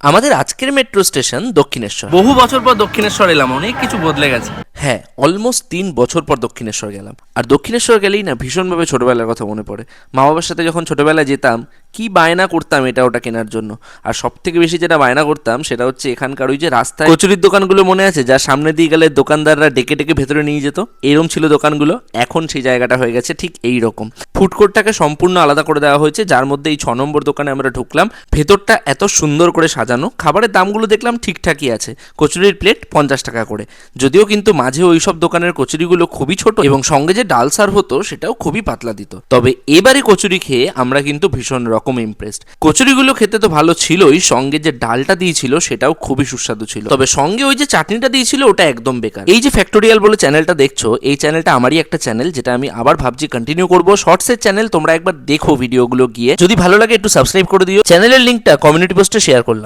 আমাদের আজকের metro station Dakshineswar. বহু বছর পর দক্ষিণেশ্বর এলাম, অনেক কিছু বদলে গেছে। হ্যাঁ, অলমোস্ট 3 বছর পর দক্ষিণেশ্বর গেলাম। আর দক্ষিণেশ্বর গেলেই না ভীষণভাবে ছোটবেলার কথা মনে পড়ে। মা বাবার সাথে যখন ছোটবেলায় যেতাম, কি বায়না করতাম এটা ওটা কেনার জন্য। আর সব থেকে বেশি যেটা বায়না করতাম সেটা হচ্ছে এখানকার ওই যে রাস্তায় কচুরির দোকানগুলো মনে আছে, যার সামনে দিয়ে গেলে দোকানদাররা ডেকে ডেকে ভেতরে নিয়ে যেত, এরম ছিল দোকানগুলো। এখন সেই জায়গাটা হয়ে গেছে ঠিক এই রকম। ফুড কোর্টটাকে সম্পূর্ণ আলাদা করে দেওয়া হয়েছে, যার মধ্যে এই 6 নম্বর দোকানে আমরা ঢুকলাম। ভেতরটা এত সুন্দর করে সাজানো, খাবারের দামগুলো দেখলাম ঠিকঠাকই আছে। কচুরির প্লেট 50 টাকা করে, যদিও কিন্তু মাঝে ওই সব দোকানের কচুরিগুলো খুবই ছোট এবং সঙ্গে যে ডাল সার্ভ হতো সেটাও খুবই পাতলা দিত। তবে এবারে কচুরি খেয়ে আমরা কিন্তু ভীষণ রকম ইমপ্রেসড। কচুরিগুলো খেতে তো ভালো ছিলই, সঙ্গে যে ডালটা দিয়েছিল সেটাও খুবই সুস্বাদু ছিল। তবে সঙ্গে ওই যে চাটনিটা দিয়েছিল ওটা একদম বেকার। এই যে ফ্যাক্টোরিয়াল বলে চ্যানেলটা দেখছো, এই চ্যানেলটা আমারই একটা চ্যানেল, যেটা আমি আবার ভাবছি কন্টিনিউ করবো। শর্টসের চ্যানেল, তোমরা একবার দেখো ভিডিওগুলো গিয়ে, যদি ভালো লাগে একটু সাবস্ক্রাইব করে দিও। চ্যানেলের লিঙ্কটা কমিউনিটি পোস্টে শেয়ার করলাম।